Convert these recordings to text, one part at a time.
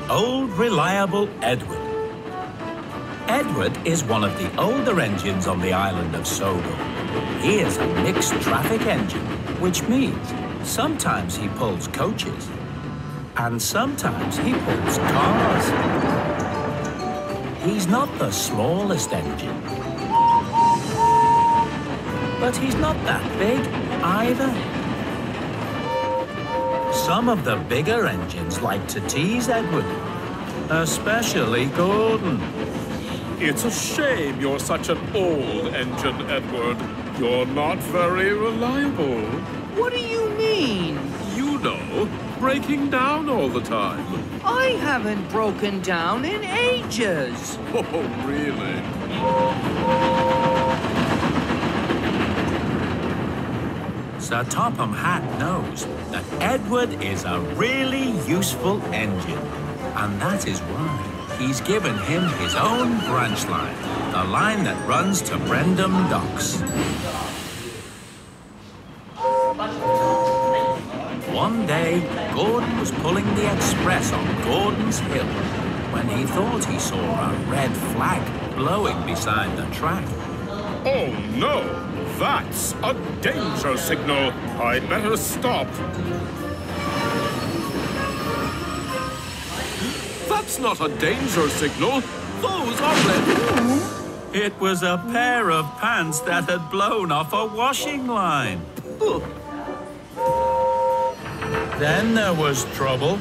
old, reliable Edward. Edward is one of the older engines on the island of Sodor. He is a mixed traffic engine, which means sometimes he pulls coaches and sometimes he pulls cars. He's not the smallest engine, but he's not that big either. Some of the bigger engines like to tease Edward, especially Gordon. It's a shame you're such an old engine, Edward. You're not very reliable. What do you mean? You know, breaking down all the time. I haven't broken down in ages. Oh, really? Sir Topham Hatt knows that Edward is a really useful engine, and that is why he's given him his own branch line, the line that runs to Brendam Docks. One day, Gordon was pulling the express on Gordon's Hill when he thought he saw a red flag blowing beside the track. Oh, no! That's a danger signal. I'd better stop. That's not a danger signal. Those are red. It was a pair of pants that had blown off a washing line. Then there was trouble.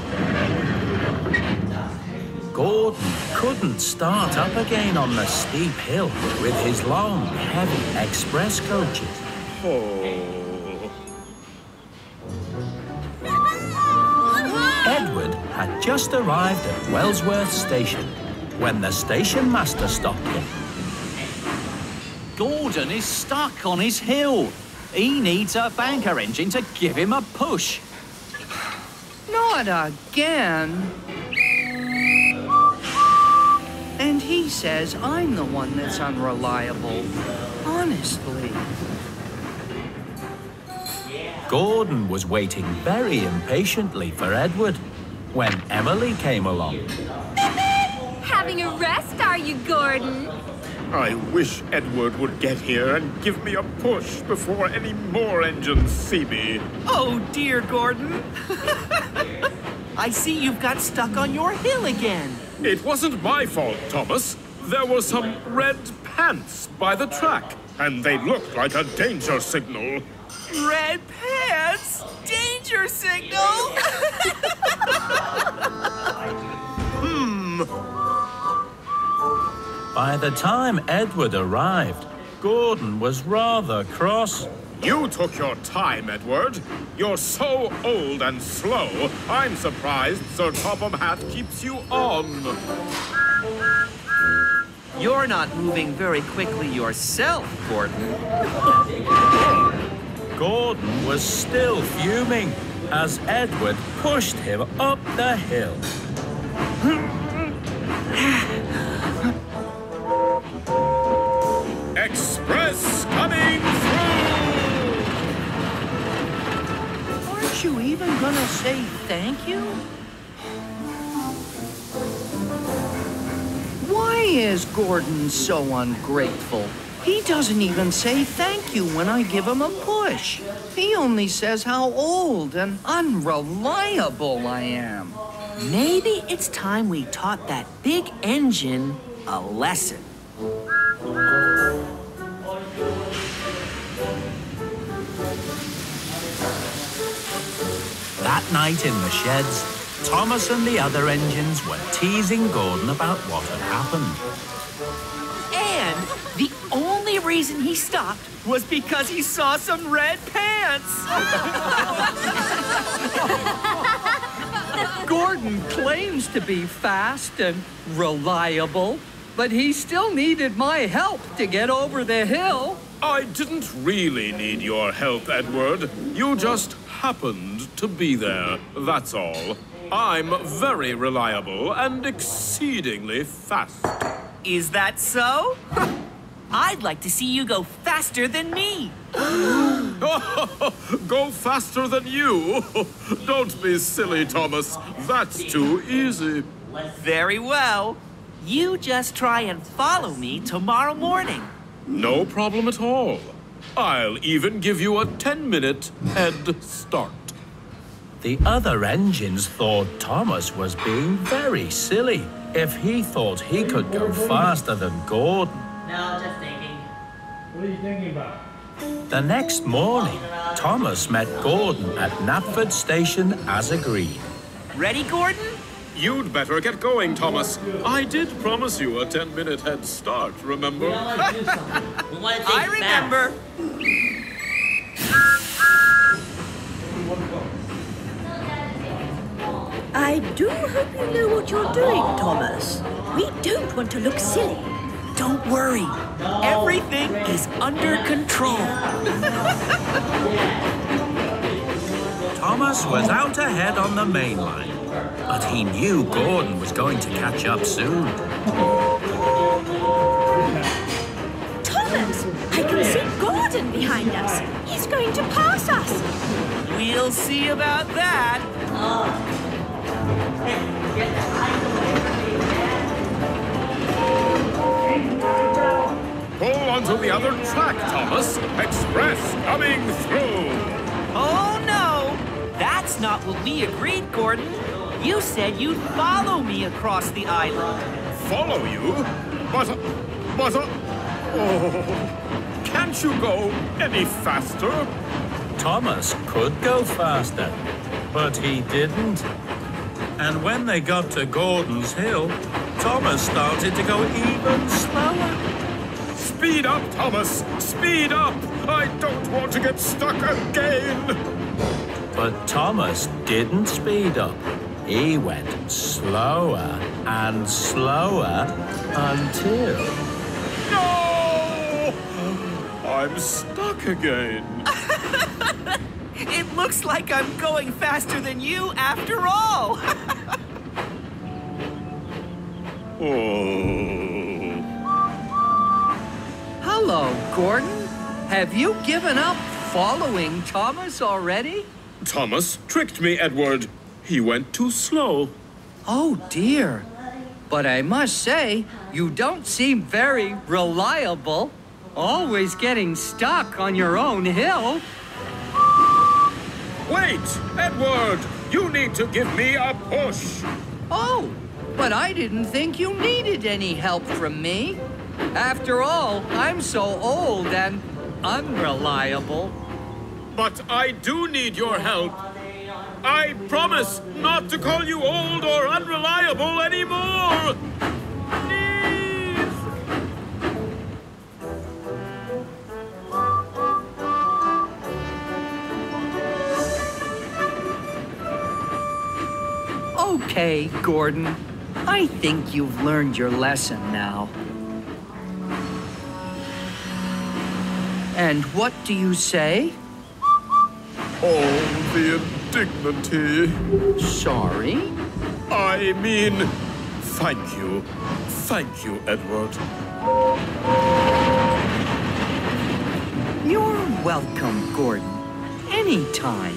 Gordon couldn't start up again on the steep hill with his long, heavy express coaches. Oh. Edward had just arrived at Wellsworth Station when the station master stopped him. Gordon is stuck on his hill. He needs a banker engine to give him a push. Not again. And he says I'm the one that's unreliable. Honestly. Gordon was waiting very impatiently for Edward when Emily came along. Having a rest, are you, Gordon? I wish Edward would get here and give me a push before any more engines see me. Oh, dear, Gordon. I see you've got stuck on your hill again. It wasn't my fault, Thomas. There were some red pants by the track, and they looked like a danger signal. Red pants? Danger signal? By the time Edward arrived, Gordon was rather cross. You took your time, Edward. You're so old and slow, I'm surprised Sir Topham Hatt keeps you on. You're not moving very quickly yourself, Gordon. Gordon was still fuming as Edward pushed him up the hill. Express coming through! Aren't you even gonna say thank you? Why is Gordon so ungrateful? He doesn't even say thank you when I give him a push. He only says how old and unreliable I am. Maybe it's time we taught that big engine a lesson. That night in the sheds, Thomas and the other engines were teasing Gordon about what had happened. And the only reason he stopped was because he saw some red pants. Gordon claims to be fast and reliable, but he still needed my help to get over the hill. I didn't really need your help, Edward. You just happened to be there, that's all. I'm very reliable and exceedingly fast. Is that so? I'd like to see you go faster than me. Go faster than you? Don't be silly, Thomas. That's too easy. Very well. You just try and follow me tomorrow morning. No problem at all. I'll even give you a 10-minute head start. The other engines thought Thomas was being very silly if he thought he could go faster than Gordon. No, just thinking. What are you thinking about? The next morning, Thomas met Gordon at Knapford Station as agreed. Ready, Gordon? You'd better get going, Thomas. I did promise you a 10-minute head start, remember? We want to do something. We want to take I remember. I do hope you know what you're doing, Thomas. We don't want to look silly. Don't worry. Everything is under control. Thomas was out ahead on the main line, but he knew Gordon was going to catch up soon. Thomas, I can see Gordon behind us. He's going to pass us. We'll see about that. Pull onto the other track, Thomas. Express coming through. Oh, no. That's not what we agreed, Gordon. You said you'd follow me across the island. Follow you? Oh, can't you go any faster? Thomas could go faster, but he didn't. And when they got to Gordon's Hill, Thomas started to go even slower. Speed up, Thomas! Speed up! I don't want to get stuck again! But Thomas didn't speed up. He went slower and slower until... No! I'm stuck again. It looks like I'm going faster than you after all. Oh. Hello, Gordon. Have you given up following Thomas already? Thomas tricked me, Edward. He went too slow. Oh, dear. But I must say, you don't seem very reliable. Always getting stuck on your own hill. Wait, Edward! You need to give me a push. Oh, but I didn't think you needed any help from me. After all, I'm so old and unreliable. But I do need your help. I promise not to call you old or unreliable anymore. Please. Okay, Gordon. I think you've learned your lesson now. And what do you say? Oh, the indignity. Sorry? I mean, thank you. Thank you, Edward. You're welcome, Gordon. Anytime.